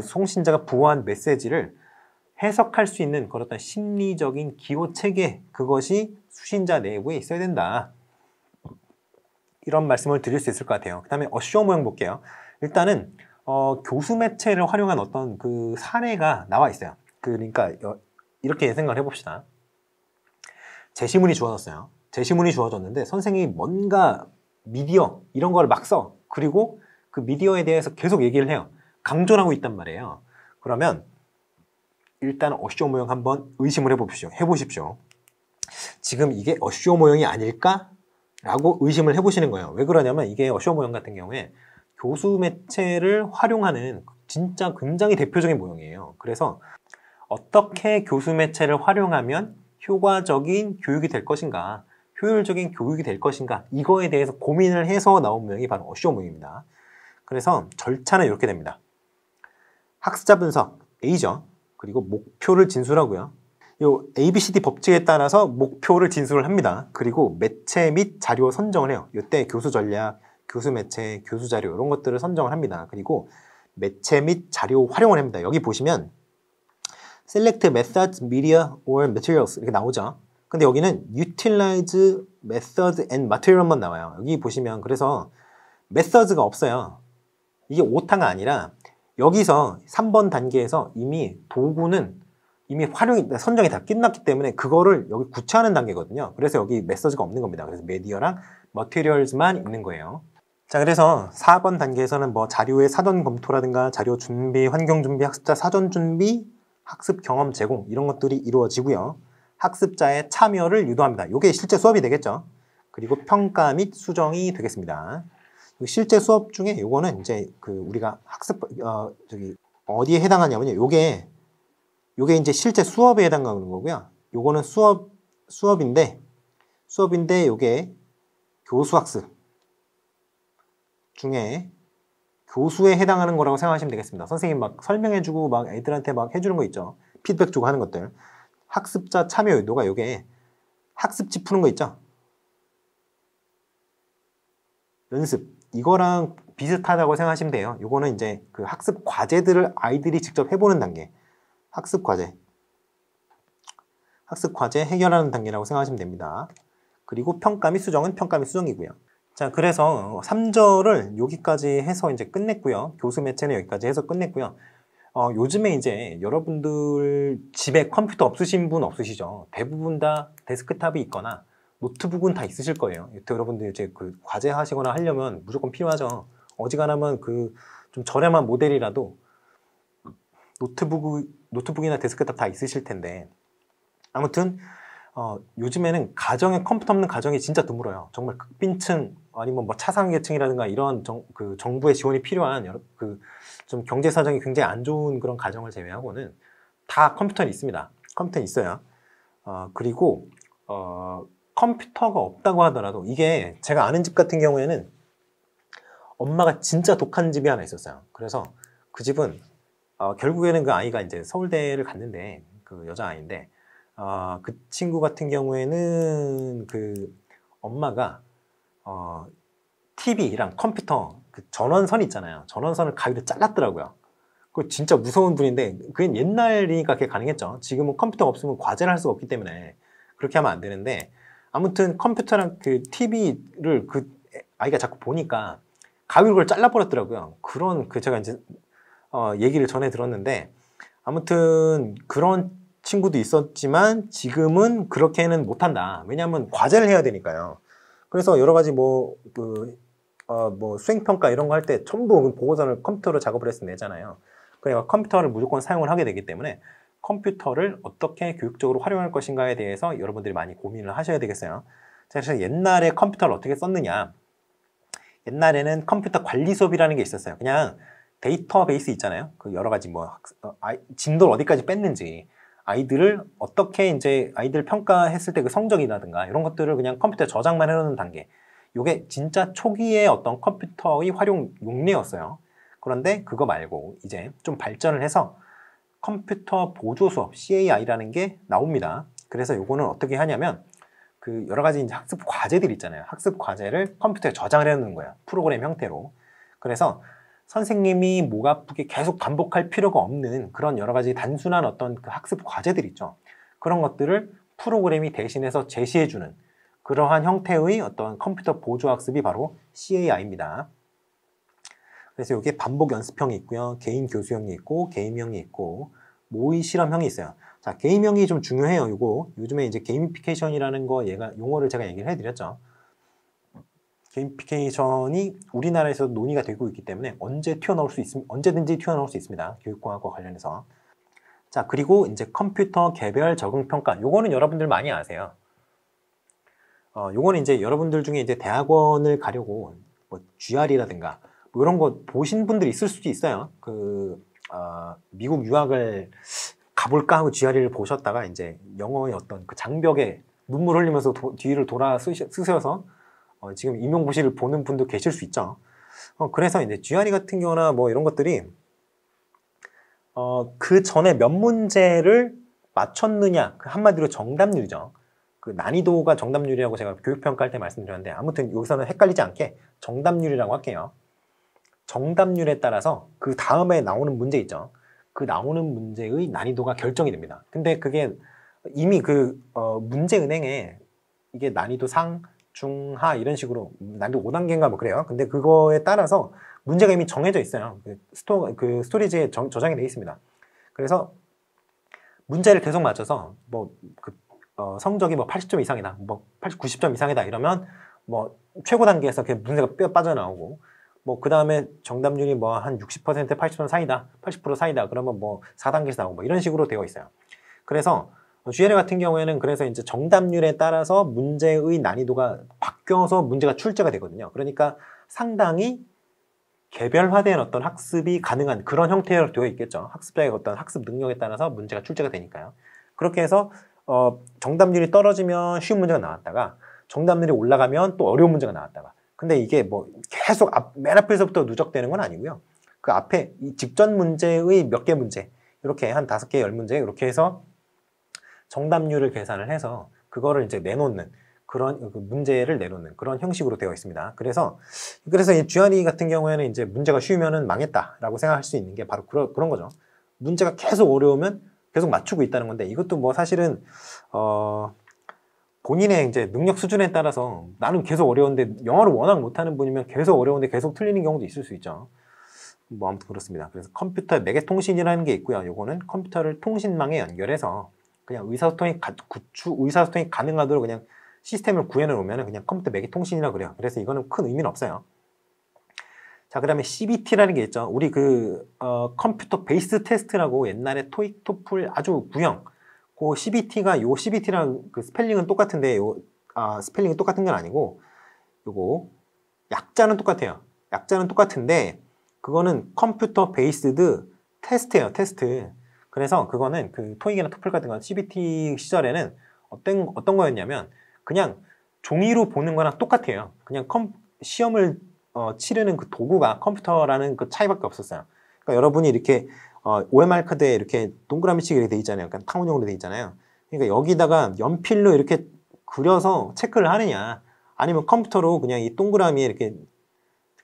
송신자가 부호한 메시지를 해석할 수 있는 그런 어떤 심리적인 기호 체계, 그것이 수신자 내부에 있어야 된다. 이런 말씀을 드릴 수 있을 것 같아요. 그 다음에 어쇼 모형 볼게요. 일단은 교수 매체를 활용한 어떤 그 사례가 나와 있어요. 그러니까 이렇게 생각을 해봅시다. 제시문이 주어졌어요. 제시문이 주어졌는데 선생님이 뭔가 미디어 이런 걸 막 써. 그리고 그 미디어에 대해서 계속 얘기를 해요. 강조를 하고 있단 말이에요. 그러면 일단 어쇼 모형 한번 의심을 해보십시오. 지금 이게 어쇼 모형이 아닐까? 라고 의심을 해보시는 거예요. 왜 그러냐면 이게 어쇼 모형 같은 경우에 교수 매체를 활용하는 진짜 굉장히 대표적인 모형이에요. 그래서 어떻게 교수 매체를 활용하면 효과적인 교육이 될 것인가, 효율적인 교육이 될 것인가, 이거에 대해서 고민을 해서 나온 모형이 바로 어쇼 모형입니다. 그래서 절차는 이렇게 됩니다. 학습자 분석, A죠. 그리고 목표를 진술하고요. 요 ABCD 법칙에 따라서 목표를 진술을 합니다. 그리고 매체 및 자료 선정을 해요. 이때 교수 전략, 교수 매체, 교수 자료 이런 것들을 선정을 합니다. 그리고 매체 및 자료 활용을 합니다. 여기 보시면 Select methods, media or materials 이렇게 나오죠. 근데 여기는 Utilize methods and material만 나와요. 여기 보시면 그래서 methods가 없어요. 이게 오타가 아니라 여기서 3번 단계에서 이미 도구는 이미 선정이 다 끝났기 때문에 그거를 여기 구체화하는 단계거든요. 그래서 여기 메시지가 없는 겁니다. 그래서 메디어랑 머티리얼즈만 있는 거예요. 자, 그래서 4번 단계에서는 뭐 자료의 사전 검토라든가 자료 준비, 환경 준비, 학습자 사전 준비, 학습 경험 제공 이런 것들이 이루어지고요. 학습자의 참여를 유도합니다. 이게 실제 수업이 되겠죠. 그리고 평가 및 수정이 되겠습니다. 실제 수업 중에 요거는 이제 우리가 학습 어디에 해당하냐면요. 요게 이제 실제 수업에 해당하는 거고요. 요거는 수업인데 요게 교수학습 중에 교수에 해당하는 거라고 생각하시면 되겠습니다. 선생님 막 설명해주고 막 애들한테 막 해주는 거 있죠. 피드백 주고 하는 것들. 학습자 참여 유도가 요게 학습지 푸는 거 있죠. 연습. 이거랑 비슷하다고 생각하시면 돼요. 요거는 이제 그 학습 과제들을 아이들이 직접 해보는 단계. 학습 과제. 학습 과제 해결하는 단계라고 생각하시면 됩니다. 그리고 평가 및 수정은 평가 및 수정이고요. 자, 그래서 3절을 여기까지 해서 이제 끝냈고요. 교수 매체는 여기까지 해서 끝냈고요. 요즘에 이제 여러분들 집에 컴퓨터 없으신 분 없으시죠? 대부분 다 데스크탑이 있거나 노트북은 다 있으실 거예요. 여러분들 이제 그 과제 하시거나 하려면 무조건 필요하죠. 어지간하면 그 좀 저렴한 모델이라도 노트북이나 데스크탑 다 있으실 텐데, 아무튼 요즘에는 가정에 컴퓨터 없는 가정이 진짜 드물어요. 정말 극빈층 아니면 뭐 차상계층이라든가 이런 정부의 지원이 필요한 좀 경제 사정이 굉장히 안 좋은 그런 가정을 제외하고는 다 컴퓨터는 있습니다. 컴퓨터는 있어요. 그리고 컴퓨터가 없다고 하더라도, 이게 제가 아는 집 같은 경우에는 엄마가 진짜 독한 집이 하나 있었어요. 그래서 그 집은 결국에는 그 아이가 이제 서울대를 갔는데, 그 여자아이인데, 그 친구 같은 경우에는 그 엄마가 TV랑 컴퓨터 그 전원선 있잖아요. 전원선을 가위로 잘랐더라고요. 그거 진짜 무서운 분인데, 그게 옛날이니까 그게 가능했죠. 지금은 컴퓨터가 없으면 과제를 할 수가 없기 때문에 그렇게 하면 안 되는데, 아무튼 컴퓨터랑 그 TV를 그 아이가 자꾸 보니까 가위로 그걸 잘라버렸더라고요. 그런 제가 이제 얘기를 전해 들었는데, 아무튼 그런 친구도 있었지만 지금은 그렇게는 못한다. 왜냐하면 과제를 해야 되니까요. 그래서 여러 가지 뭐 수행평가 이런 거 할 때 전부 보고서를 컴퓨터로 작업을 해서 내잖아요. 그러니까 컴퓨터를 무조건 사용을 하게 되기 때문에 컴퓨터를 어떻게 교육적으로 활용할 것인가에 대해서 여러분들이 많이 고민을 하셔야 되겠어요. 그래서 옛날에 컴퓨터를 어떻게 썼느냐. 옛날에는 컴퓨터 관리 수업이라는 게 있었어요. 그냥 데이터베이스 있잖아요. 그 여러 가지 진도를 어디까지 뺐는지, 아이들을 어떻게 이제 아이들 평가했을 때 그 성적이라든가 이런 것들을 그냥 컴퓨터에 저장만 해놓는 단계. 이게 진짜 초기의 어떤 컴퓨터의 활용 용례였어요. 그런데 그거 말고 이제 좀 발전을 해서 컴퓨터 보조 수업, CAI라는 게 나옵니다. 그래서 요거는 어떻게 하냐면, 그 여러 가지 이제 학습 과제들 있잖아요. 학습 과제를 컴퓨터에 저장을 해놓는 거예요. 프로그램 형태로. 그래서 선생님이 목 아프게 계속 반복할 필요가 없는 그런 여러 가지 단순한 어떤 그 학습 과제들 있죠. 그런 것들을 프로그램이 대신해서 제시해주는 그러한 형태의 어떤 컴퓨터 보조 학습이 바로 CAI입니다. 그래서 여기에 반복 연습형이 있고요. 개인 교수형이 있고, 게임형이 있고, 모의 실험형이 있어요. 자, 게임형이 좀 중요해요. 요즘에 이제 게이미피케이션이라는 용어를 제가 얘기를 해드렸죠. 게이미피케이션이 우리나라에서 논의가 되고 있기 때문에 언제든지 튀어나올 수 있습니다. 교육과학과 관련해서. 자, 그리고 이제 컴퓨터 개별 적응 평가. 요거는 여러분들 많이 아세요. 요거는 이제 여러분들 중에 이제 대학원을 가려고 뭐 GR이라든가 뭐 이런 거 보신 분들이 있을 수도 있어요. 미국 유학을 가볼까 하고 GRE를 보셨다가 이제 영어의 어떤 그 장벽에 눈물 흘리면서 뒤를 돌아 쓰셔서 지금 임용고시를 보는 분도 계실 수 있죠. 그래서 이제 GRE 같은 경우나 뭐 이런 것들이 그 전에 몇 문제를 맞췄느냐, 그 한마디로 정답률이죠. 그 난이도가 정답률이라고 제가 교육평가할 때 말씀드렸는데, 아무튼 여기서는 헷갈리지 않게 정답률이라고 할게요. 정답률에 따라서 그 다음에 나오는 문제 있죠. 그 나오는 문제의 난이도가 결정이 됩니다. 근데 그게 이미 문제은행에 이게 난이도 상, 중, 하 이런 식으로 난이도 5단계인가 뭐 그래요. 근데 그거에 따라서 문제가 이미 정해져 있어요. 스토리지에 저장이 되어 있습니다. 그래서 문제를 계속 맞춰서 성적이 80점 이상이다, 90점 이상이다 이러면 최고 단계에서 문제가 빠져나오고, 그 다음에 정답률이 한 60%, 80% 사이다, 80% 사이다, 그러면 4단계에서 나오고 이런 식으로 되어 있어요. 그래서 GRE 같은 경우에는 그래서 이제 정답률에 따라서 문제의 난이도가 바뀌어서 문제가 출제가 되거든요. 그러니까 상당히 개별화된 어떤 학습이 가능한 그런 형태로 되어 있겠죠. 학습자의 어떤 학습 능력에 따라서 문제가 출제가 되니까요. 그렇게 해서 정답률이 떨어지면 쉬운 문제가 나왔다가 정답률이 올라가면 또 어려운 문제가 나왔다가, 근데 이게 계속 맨 앞에서부터 누적되는 건 아니고요. 그 앞에 이 직전 문제의 몇 개 문제, 이렇게 한 5개, 10문제 이렇게 해서 정답률을 계산을 해서 그거를 이제 내놓는 그런 문제를 내놓는 그런 형식으로 되어 있습니다. 그래서 이 GRE 같은 경우에는 이제 문제가 쉬우면은 망했다라고 생각할 수 있는 게 바로 그런 거죠. 문제가 계속 어려우면 계속 맞추고 있다는 건데 이것도 뭐 사실은 본인의 이제 능력 수준에 따라서 나는 계속 어려운데 영어를 워낙 못하는 분이면 계속 어려운데 계속 틀리는 경우도 있을 수 있죠. 뭐 아무튼 그렇습니다. 그래서 컴퓨터 매개통신이라는 게 있고요. 요거는 컴퓨터를 통신망에 연결해서 그냥 의사소통이 가능하도록 그냥 시스템을 구현해 놓으면 그냥 컴퓨터 매개통신이라고 그래요. 그래서 이거는 큰 의미는 없어요. 자, 그 다음에 CBT라는 게 있죠. 우리 컴퓨터 베이스 테스트라고 옛날에 토익, 토플 아주 구형. 그 CBT가 요 CBT랑 그 스펠링은 똑같은데 스펠링이 똑같은 건 아니고 요거 약자는 똑같아요. 약자는 똑같은데 그거는 컴퓨터 베이스드 테스트예요. 테스트. 그래서 그거는 그 토익이나 토플 같은 건 CBT 시절에는 어떤 거였냐면 그냥 종이로 보는 거랑 똑같아요. 그냥 시험을 치르는 그 도구가 컴퓨터라는 그 차이밖에 없었어요. 그러니까 여러분이 이렇게 OMR 카드에 이렇게 동그라미치게 이렇게 돼 있잖아요. 약간 탕원형으로 돼 있잖아요. 그러니까 여기다가 연필로 이렇게 그려서 체크를 하느냐, 아니면 컴퓨터로 그냥 이 동그라미에 이렇게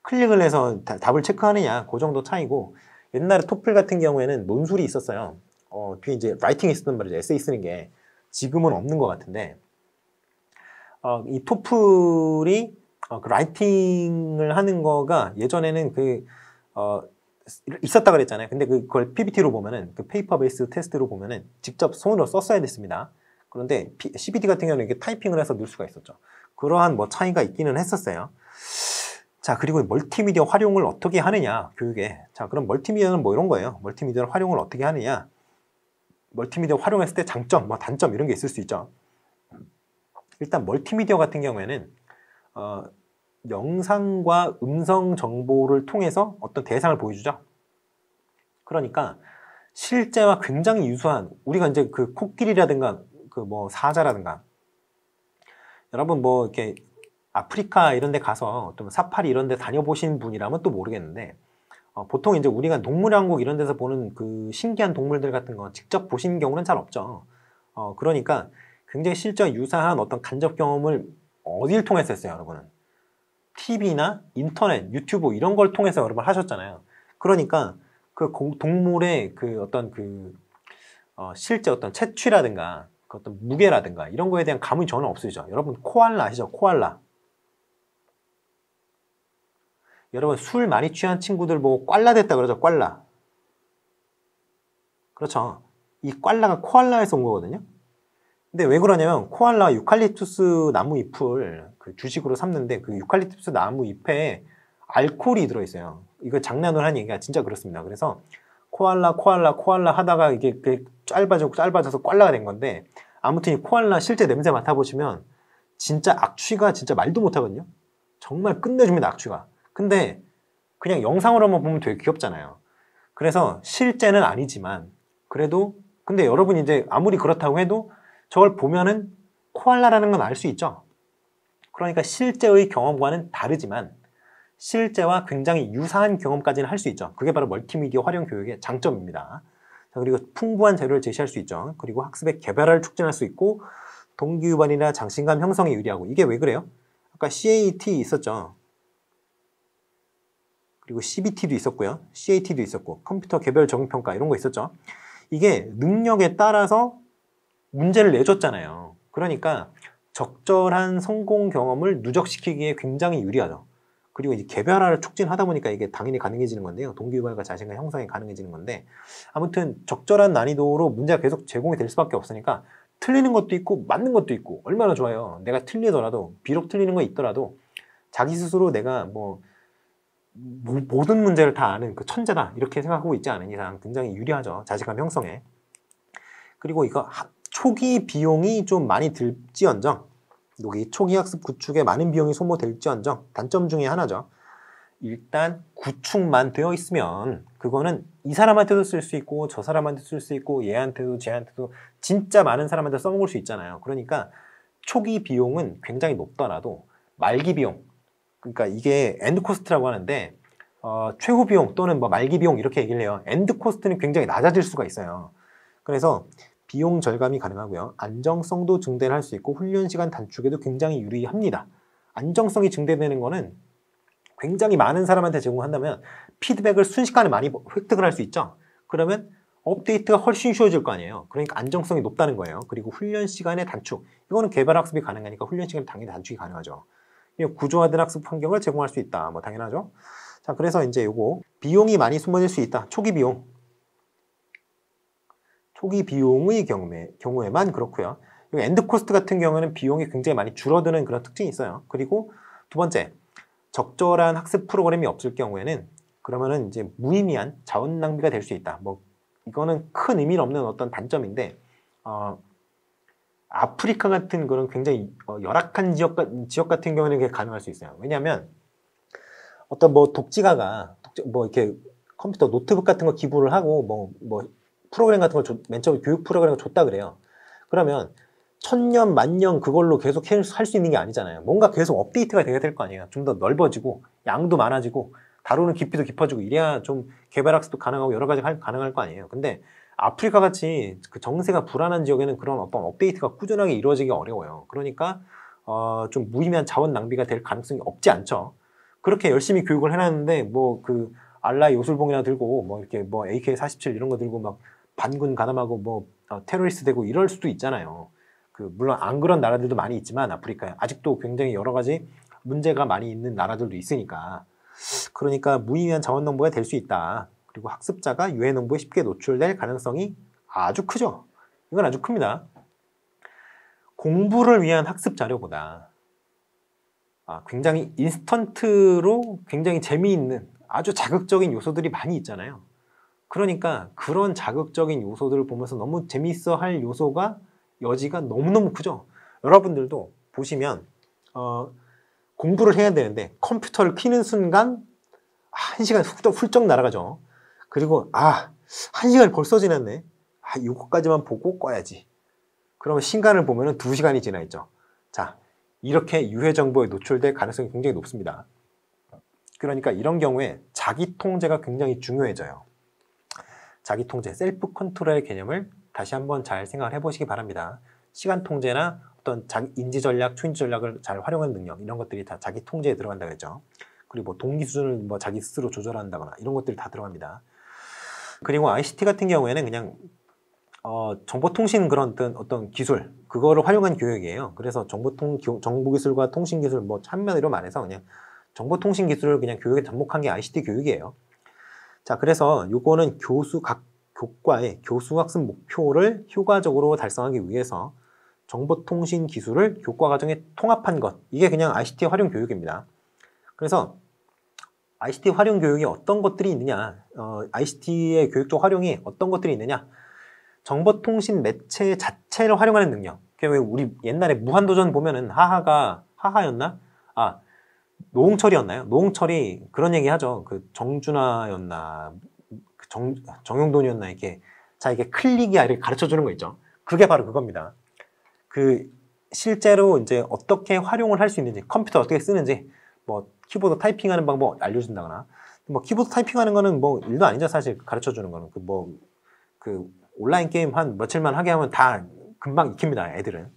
클릭을 해서 답을 체크하느냐, 그 정도 차이고, 옛날에 토플 같은 경우에는 논술이 있었어요. 뒤에 이제 라이팅이 있었단 말이죠. 에세이 쓰는 게. 지금은 없는 것 같은데, 이 토플이 그 라이팅을 하는 거가 예전에는 있었다 그랬잖아요. 근데 그걸 PPT로 보면은, 그 페이퍼 베이스 테스트로 보면은 직접 손으로 썼어야 됐습니다. 그런데 CPT 같은 경우는 이게 타이핑을 해서 넣을 수가 있었죠. 그러한 뭐 차이가 있기는 했었어요. 자, 그리고 멀티미디어 활용을 어떻게 하느냐, 교육에. 자, 그럼 멀티미디어는 뭐 이런 거예요. 멀티미디어 활용을 어떻게 하느냐. 멀티미디어 활용했을 때 장점, 뭐 단점 이런 게 있을 수 있죠. 일단 멀티미디어 같은 경우에는 영상과 음성 정보를 통해서 어떤 대상을 보여주죠. 그러니까 실제와 굉장히 유사한, 우리가 이제 그 코끼리라든가 그 뭐 사자라든가, 여러분 뭐 이렇게 아프리카 이런 데 가서 좀 사파리 이런 데 다녀보신 분이라면 또 모르겠는데, 보통 이제 우리가 동물왕국 이런 데서 보는 그 신기한 동물들 같은 거 직접 보신 경우는 잘 없죠. 그러니까 굉장히 실제와 유사한 어떤 간접 경험을 어디를 통해서 했어요, 여러분은? TV나 인터넷, 유튜브 이런 걸 통해서 여러분 하셨잖아요. 그러니까 그 동물의 실제 어떤 채취라든가 그 어떤 무게라든가 이런 거에 대한 감이 전혀 없으시죠. 여러분 코알라 아시죠? 코알라. 여러분 술 많이 취한 친구들 보고 꽐라 됐다 그러죠. 꽐라. 그렇죠. 이 꽐라가 코알라에서 온 거거든요. 근데 왜 그러냐면 코알라 유칼립투스 나무 잎을 그 주식으로 삼는데 그 유칼립투스 나무 잎에 알코올이 들어있어요. 이거 장난을 한 얘기가 진짜 그렇습니다. 그래서 코알라 하다가 이게 짧아져서 꽐라가 된 건데, 아무튼 이 코알라 실제 냄새 맡아보시면 진짜 악취가 진짜 말도 못하거든요. 정말 끝내줍니다, 악취가. 근데 그냥 영상으로만 보면 되게 귀엽잖아요. 그래서 실제는 아니지만 그래도, 근데 여러분이 이제 아무리 그렇다고 해도 저걸 보면은 코알라라는 건 알 수 있죠. 그러니까 실제의 경험과는 다르지만 실제와 굉장히 유사한 경험까지는 할 수 있죠. 그게 바로 멀티미디어 활용 교육의 장점입니다. 자, 그리고 풍부한 자료를 제시할 수 있죠. 그리고 학습의 개발을 촉진할 수 있고 동기유발이나 장신감 형성에 유리하고. 이게 왜 그래요? 아까 CAT 있었죠. 그리고 CBT도 있었고요. CAT도 있었고 컴퓨터 개별 적응평가 이런 거 있었죠. 이게 능력에 따라서 문제를 내줬잖아요. 그러니까 적절한 성공 경험을 누적시키기에 굉장히 유리하죠. 그리고 이제 개별화를 촉진하다 보니까 이게 당연히 가능해지는 건데요. 동기유발과 자신감 형성이 가능해지는 건데, 아무튼 적절한 난이도로 문제가 계속 제공이 될 수밖에 없으니까 틀리는 것도 있고 맞는 것도 있고 얼마나 좋아요. 내가 틀리더라도, 비록 틀리는 거 있더라도 자기 스스로 내가 모든 문제를 다 아는 그 천재다 이렇게 생각하고 있지 않은 이상 굉장히 유리하죠. 자신감 형성에. 그리고 이거 초기 비용이 좀 많이 들지언정, 여기 초기 학습 구축에 많은 비용이 소모될지언정 단점 중에 하나죠. 일단 구축만 되어 있으면 그거는 이 사람한테도 쓸 수 있고 저 사람한테도 쓸 수 있고 얘한테도 쟤한테도 진짜 많은 사람한테 써먹을 수 있잖아요. 그러니까 초기 비용은 굉장히 높더라도 말기 비용, 그러니까 이게 엔드 코스트라고 하는데 최후 비용 또는 뭐 말기 비용 이렇게 얘기를 해요. 엔드 코스트는 굉장히 낮아질 수가 있어요. 그래서 비용 절감이 가능하고요. 안정성도 증대를 할 수 있고 훈련 시간 단축에도 굉장히 유리합니다. 안정성이 증대되는 거는 굉장히 많은 사람한테 제공한다면 피드백을 순식간에 많이 획득을 할 수 있죠. 그러면 업데이트가 훨씬 쉬워질 거 아니에요. 그러니까 안정성이 높다는 거예요. 그리고 훈련 시간의 단축. 이거는 개발 학습이 가능하니까 훈련 시간 당연히 단축이 가능하죠. 구조화된 학습 환경을 제공할 수 있다. 뭐 당연하죠. 자, 그래서 이제 요거 비용이 많이 숨어질 수 있다. 초기 비용. 초기 비용의 경우에만 그렇고요. 엔드 코스트 같은 경우는 비용이 굉장히 많이 줄어드는 그런 특징이 있어요. 그리고 두 번째, 적절한 학습 프로그램이 없을 경우에는 그러면은 이제 무의미한 자원 낭비가 될 수 있다. 뭐 이거는 큰 의미는 없는 어떤 단점인데 아프리카 같은 그런 굉장히 열악한 지역 같은 경우는 그게 가능할 수 있어요. 왜냐하면 어떤 뭐 독지가가 뭐 이렇게 컴퓨터 노트북 같은 거 기부를 하고 뭐 프로그램 같은 걸 맨 처음에 교육 프로그램을 줬다 그래요. 그러면 천년 만년 그걸로 계속 할 수 있는 게 아니잖아요. 뭔가 계속 업데이트가 돼야 될 거 아니에요. 좀 더 넓어지고 양도 많아지고 다루는 깊이도 깊어지고 이래야 좀 개발 학습도 가능하고 여러 가지 가능할 거 아니에요. 근데 아프리카 같이 그 정세가 불안한 지역에는 그런 어떤 업데이트가 꾸준하게 이루어지기 어려워요. 그러니까 좀 무의미한 자원 낭비가 될 가능성이 없지 않죠. 그렇게 열심히 교육을 해놨는데 뭐 그 알라 요술봉이나 들고 뭐 이렇게 뭐 AK-47 이런 거 들고 막 반군 가담하고 뭐 테러리스트 되고 이럴 수도 있잖아요. 물론 안 그런 나라들도 많이 있지만 아프리카에 아직도 굉장히 여러 가지 문제가 많이 있는 나라들도 있으니까 그러니까 무의미한 자원 낭비가 될 수 있다. 그리고 학습자가 유해 농부에 쉽게 노출될 가능성이 아주 크죠. 이건 아주 큽니다. 공부를 위한 학습 자료보다 굉장히 인스턴트로 굉장히 재미있는 아주 자극적인 요소들이 많이 있잖아요. 그러니까 그런 자극적인 요소들을 보면서 너무 재미있어 할 요소가 여지가 너무너무 크죠. 여러분들도 보시면 공부를 해야 되는데 컴퓨터를 켜는 순간 1시간 훌쩍 날아가죠. 그리고 1시간이 벌써 지났네. 이거까지만 보고 꺼야지. 그러면 시간을 보면 2시간이 지나 있죠. 자, 이렇게 유해 정보에 노출될 가능성이 굉장히 높습니다. 그러니까 이런 경우에 자기 통제가 굉장히 중요해져요. 자기 통제, 셀프 컨트롤의 개념을 다시 한번 잘 생각을 해보시기 바랍니다. 시간 통제나 어떤 자기 인지 전략, 추인지 전략을 잘 활용하는 능력 이런 것들이 다 자기 통제에 들어간다 그랬죠. 그리고 뭐 동기 수준을 뭐 자기 스스로 조절한다거나 이런 것들이 다 들어갑니다. 그리고 ICT 같은 경우에는 그냥 정보통신 그런 어떤 기술 그거를 활용한 교육이에요. 그래서 정보기술과 통신기술 뭐 한마디로 말해서 그냥 정보통신 기술을 그냥 교육에 접목한 게 ICT 교육이에요. 자, 그래서 요거는 각 교과의 교수학습 목표를 효과적으로 달성하기 위해서 정보통신 기술을 교과 과정에 통합한 것 이게 그냥 ICT 활용 교육입니다. 그래서 ICT 활용 교육이 어떤 것들이 있느냐 ICT의 교육적 활용이 어떤 것들이 있느냐 정보통신 매체 자체를 활용하는 능력 우리 옛날에 무한도전 보면은 하하였나? 노홍철이었나요? 노홍철이 그런 얘기 하죠. 정준하였나 정용돈이었나 이게 클릭이야 이렇게 가르쳐 주는 거 있죠. 그게 바로 그겁니다. 실제로 이제 어떻게 활용을 할 수 있는지 컴퓨터 어떻게 쓰는지 뭐 키보드 타이핑하는 방법 알려준다거나 뭐 키보드 타이핑하는 거는 뭐 일도 아니죠. 사실 가르쳐 주는 거는 온라인 게임 한 며칠만 하게 하면 다 금방 익힙니다. 애들은.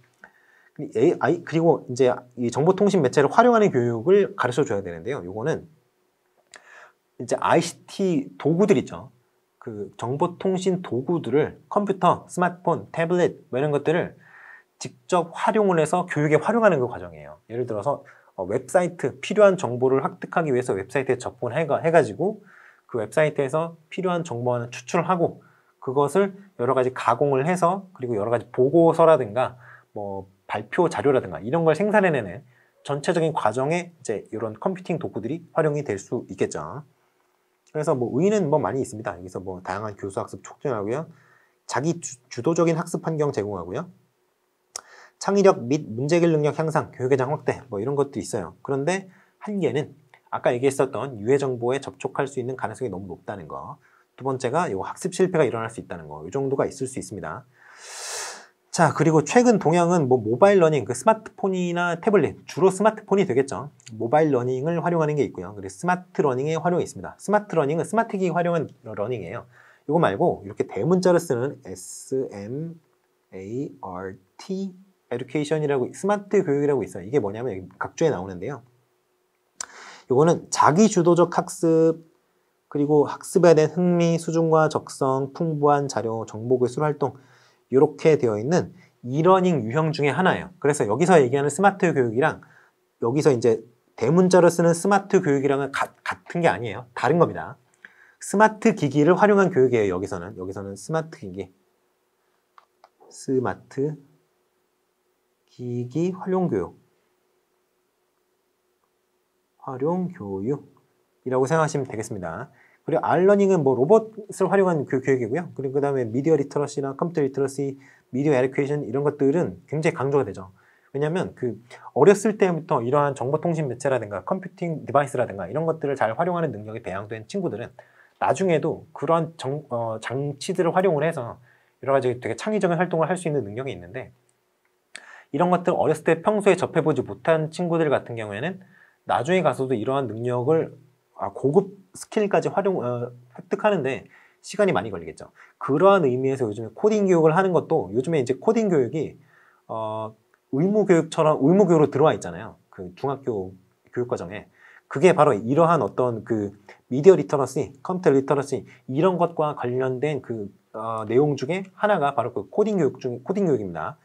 그리고 이제 이 정보통신 매체를 활용하는 교육을 가르쳐 줘야 되는데요. 요거는 이제 ICT 도구들 있죠. 정보통신 도구들을 컴퓨터, 스마트폰, 태블릿 뭐 이런 것들을 직접 활용을 해서 교육에 활용하는 그 과정이에요. 예를 들어서 웹사이트 필요한 정보를 획득하기 위해서 웹사이트에 접근을 해가지고 그 웹사이트에서 필요한 정보를 추출하고 그것을 여러 가지 가공을 해서 그리고 여러 가지 보고서라든가 뭐 발표 자료라든가 이런 걸 생산해내는 전체적인 과정에 이제 이런 컴퓨팅 도구들이 활용이 될 수 있겠죠. 그래서 뭐 의의는 뭐 많이 있습니다. 여기서 뭐 다양한 교수 학습 촉진하고요. 자기 주도적인 학습 환경 제공하고요. 창의력 및 문제 해결 능력 향상, 교육의 장 확대 뭐 이런 것도 있어요. 그런데 한계는 아까 얘기했었던 유해 정보에 접촉할 수 있는 가능성이 너무 높다는 거. 두 번째가 이 학습 실패가 일어날 수 있다는 거. 이 정도가 있을 수 있습니다. 자, 그리고 최근 동향은 뭐 모바일 러닝, 스마트폰이나 태블릿, 주로 스마트폰이 되겠죠. 모바일 러닝을 활용하는 게 있고요. 그리고 스마트 러닝의 활용이 있습니다. 스마트 러닝은 스마트기 활용한 러닝이에요. 이거 말고 이렇게 대문자를 쓰는 SMART 에듀케이션이라고 스마트 교육이라고 있어요. 이게 뭐냐면 여기 각조에 나오는데요. 이거는 자기 주도적 학습 그리고 학습에 대한 흥미, 수준과 적성, 풍부한 자료, 정보 교술 활동 이렇게 되어 있는 이러닝 유형 중에 하나예요. 그래서 여기서 얘기하는 스마트 교육이랑 여기서 이제 대문자로 쓰는 스마트 교육이랑은 같은 게 아니에요. 다른 겁니다. 스마트 기기를 활용한 교육이에요. 여기서는 스마트 기기, 스마트 기기 활용 교육이라고 생각하시면 되겠습니다. 그리고 R러닝은 뭐 로봇을 활용한 교육이고요. 그리고 그 다음에 미디어 리터러시나 컴퓨터 리터러시, 미디어 에듀케이션 이런 것들은 굉장히 강조가 되죠. 왜냐하면 그 어렸을 때부터 이러한 정보통신 매체라든가 컴퓨팅 디바이스라든가 이런 것들을 잘 활용하는 능력이 배양된 친구들은 나중에도 그러한 장치들을 활용을 해서 여러 가지 되게 창의적인 활동을 할 수 있는 능력이 있는데, 이런 것들 어렸을 때 평소에 접해보지 못한 친구들 같은 경우에는 나중에 가서도 이러한 능력을 고급 스킬까지 획득하는데 시간이 많이 걸리겠죠. 그러한 의미에서 요즘에 코딩 교육을 하는 것도, 요즘에 이제 코딩 교육이 의무교육으로 들어와 있잖아요. 그 중학교 교육과정에. 그게 바로 이러한 어떤 그 미디어 리터러시, 컴퓨터 리터러시 이런 것과 관련된 그 내용 중에 하나가 바로 그 코딩 교육입니다.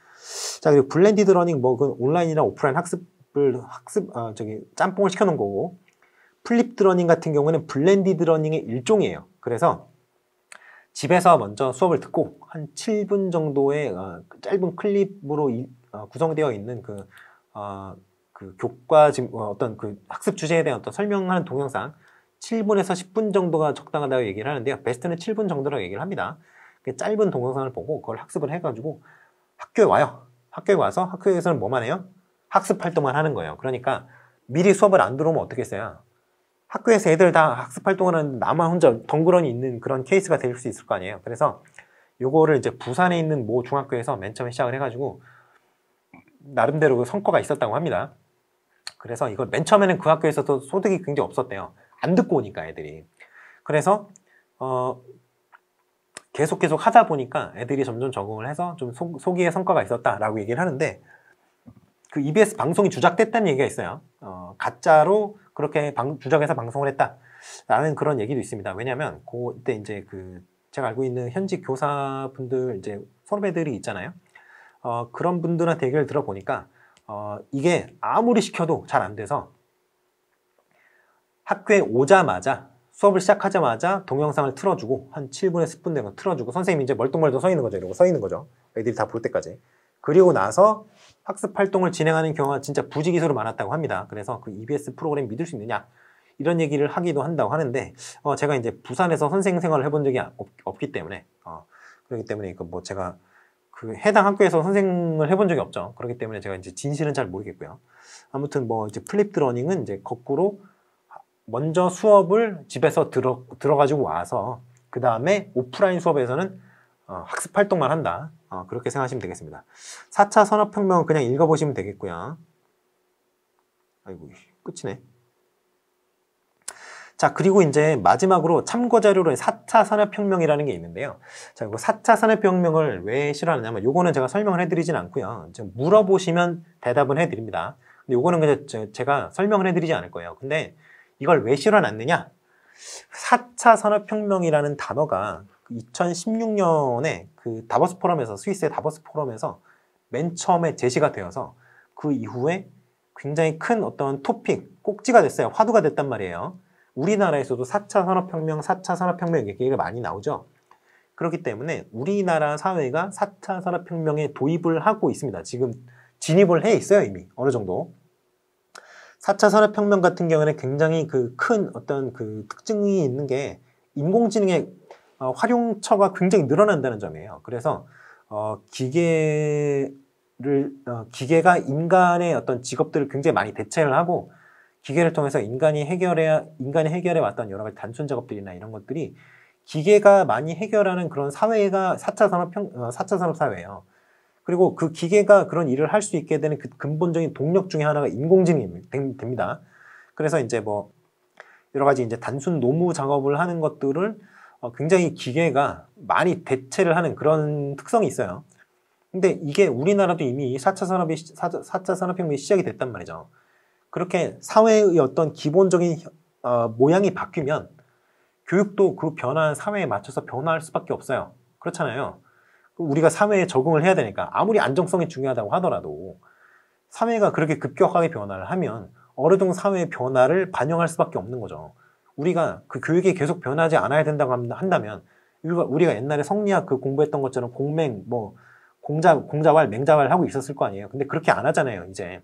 자, 그리고 블렌디드 러닝, 뭐 그 온라인이나 오프라인 짬뽕을 시켜놓은 거고, 플립드 러닝 같은 경우는 블렌디드 러닝의 일종이에요. 그래서 집에서 먼저 수업을 듣고 한 7분 정도의 짧은 클립으로 구성되어 있는 그 교과 어떤 그 학습 주제에 대한 어떤 설명하는 동영상 7분에서 10분 정도가 적당하다고 얘기를 하는데요. 베스트는 7분 정도라고 얘기를 합니다. 짧은 동영상을 보고 그걸 학습을 해가지고 학교에 와요. 학교에 와서 학교에서는 뭐만 해요? 학습 활동만 하는 거예요. 그러니까 미리 수업을 안 들어오면 어떻게 했어요? 학교에서 애들 다 학습 활동을 하는데 나만 혼자 덩그러니 있는 그런 케이스가 될 수 있을 거 아니에요. 그래서 요거를 이제 부산에 있는 모 중학교에서 맨 처음에 시작을 해가지고 나름대로 그 성과가 있었다고 합니다. 그래서 이걸 맨 처음에는 그 학교에서도 소득이 굉장히 없었대요. 안 듣고 오니까 애들이. 그래서 계속 하다 보니까 애들이 점점 적응을 해서 좀 소기의 성과가 있었다라고 얘기를 하는데, 그 EBS 방송이 주작됐다는 얘기가 있어요. 가짜로 그렇게 주작해서 방송을 했다라는 그런 얘기도 있습니다. 왜냐하면 그때 이제 제가 알고 있는 현직 교사분들, 이제 선배들이 있잖아요. 그런 분들한테 얘기를 들어보니까 이게 아무리 시켜도 잘 안 돼서 학교에 오자마자 수업을 시작하자마자 동영상을 틀어주고 한 7분에서 10분 정도 틀어주고 선생님이 이제 멀뚱멀뚱 서 있는 거죠. 이러고 서 있는 거죠. 애들이 다 볼 때까지. 그리고 나서 학습 활동을 진행하는 경우가 진짜 부지기수로 많았다고 합니다. 그래서 그 EBS 프로그램 믿을 수 있느냐 이런 얘기를 하기도 한다고 하는데, 제가 이제 부산에서 선생 생활을 해본 적이 없기 때문에 그렇기 때문에 뭐 제가 그 해당 학교에서 선생을 해본 적이 없죠. 그렇기 때문에 제가 이제 진실은 잘 모르겠고요. 아무튼 뭐 이제 플립드 러닝은 이제 거꾸로 먼저 수업을 집에서 들어가지고 와서 그 다음에 오프라인 수업에서는 학습 활동만 한다. 그렇게 생각하시면 되겠습니다. 4차 산업혁명은 그냥 읽어보시면 되겠고요. 아이고, 끝이네. 자, 그리고 이제 마지막으로 참고자료로 4차 산업혁명이라는 게 있는데요. 자, 이거 4차 산업혁명을 왜 싫어하느냐면, 요거는 제가 설명을 해드리진 않고요. 지금 물어보시면 대답은 해드립니다. 근데 요거는 그냥 제가 설명을 해드리지 않을 거예요. 근데 이걸 왜 싫어놨느냐? 4차 산업혁명이라는 단어가 2016년에 그 다보스 포럼에서, 스위스의 다보스 포럼에서 맨 처음에 제시가 되어서 그 이후에 굉장히 큰 어떤 토픽, 꼭지가 됐어요. 화두가 됐단 말이에요. 우리나라에서도 4차 산업혁명, 4차 산업혁명 얘기가 많이 나오죠. 그렇기 때문에 우리나라 사회가 4차 산업혁명에 도입을 하고 있습니다. 지금 진입을 해 있어요, 이미. 어느 정도. 4차 산업혁명 같은 경우에는 굉장히 큰 어떤 특징이 있는 게 인공지능의 활용처가 굉장히 늘어난다는 점이에요. 그래서 기계가 인간의 어떤 직업들을 굉장히 많이 대체를 하고, 기계를 통해서 인간이 해결해 왔던 여러 가지 단순 작업들이나 이런 것들이 기계가 많이 해결하는 그런 사회가 4차 산업 사회예요. 그리고 그 기계가 그런 일을 할 수 있게 되는 그 근본적인 동력 중에 하나가 인공지능이 됩니다. 그래서 이제 뭐 여러 가지 이제 단순 노무 작업을 하는 것들을 굉장히 기계가 많이 대체를 하는 그런 특성이 있어요. 근데 이게 우리나라도 이미 4차 산업혁명이 시작이 됐단 말이죠. 그렇게 사회의 어떤 기본적인 모양이 바뀌면 교육도 그 변화한 사회에 맞춰서 변화할 수밖에 없어요. 그렇잖아요. 우리가 사회에 적응을 해야 되니까 아무리 안정성이 중요하다고 하더라도 사회가 그렇게 급격하게 변화를 하면 어느 정도 사회의 변화를 반영할 수밖에 없는 거죠. 우리가 그 교육이 계속 변하지 않아야 된다고 한다면 우리가 옛날에 성리학 그 공부했던 것처럼 공맹, 뭐 공자왈, 맹자왈 하고 있었을 거 아니에요. 근데 그렇게 안 하잖아요, 이제.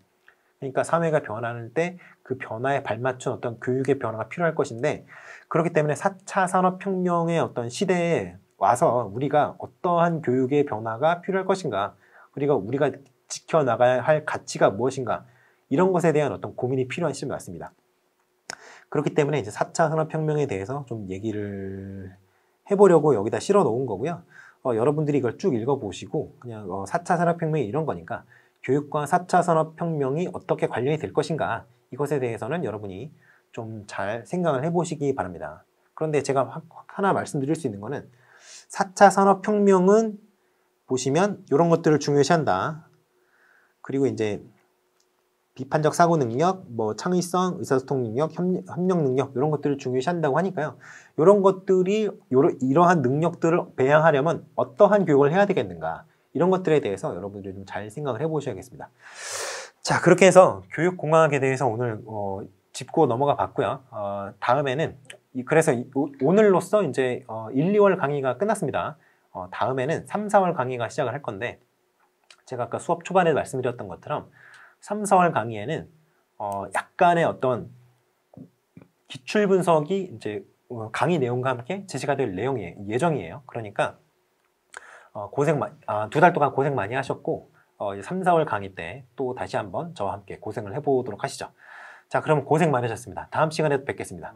그러니까 사회가 변하는 때 그 변화에 발맞춘 어떤 교육의 변화가 필요할 것인데 그렇기 때문에 4차 산업혁명의 어떤 시대에 와서 우리가 어떠한 교육의 변화가 필요할 것인가 그리고 우리가 지켜나가야 할 가치가 무엇인가 이런 것에 대한 어떤 고민이 필요한 시점이 왔습니다. 그렇기 때문에 이제 4차 산업혁명에 대해서 좀 얘기를 해보려고 여기다 실어 놓은 거고요. 여러분들이 이걸 쭉 읽어보시고 그냥 4차 산업혁명이 이런 거니까 교육과 4차 산업혁명이 어떻게 관련이 될 것인가 이것에 대해서는 여러분이 좀 잘 생각을 해보시기 바랍니다. 그런데 제가 하나 말씀드릴 수 있는 거는 4차 산업혁명은 보시면 이런 것들을 중요시한다. 그리고 이제 비판적 사고 능력, 뭐 창의성, 의사소통 능력, 협력 능력 이런 것들을 중요시한다고 하니까요. 이런 것들이 이러한 능력들을 배양하려면 어떠한 교육을 해야 되겠는가 이런 것들에 대해서 여러분들이 좀 잘 생각을 해보셔야겠습니다. 자, 그렇게 해서 교육공학에 대해서 오늘 짚고 넘어가 봤고요. 다음에는 그래서 오늘로써 이제 1, 2월 강의가 끝났습니다. 다음에는 3, 4월 강의가 시작을 할 건데 제가 아까 수업 초반에 말씀드렸던 것처럼 3, 4월 강의에는 약간의 어떤 기출 분석이 이제 강의 내용과 함께 제시가 될 예정이에요. 그러니까 2달 동안 고생 많이 하셨고 3, 4월 강의 때 또 다시 한번 저와 함께 고생을 해보도록 하시죠. 자, 그럼 고생 많으셨습니다. 다음 시간에 또 뵙겠습니다.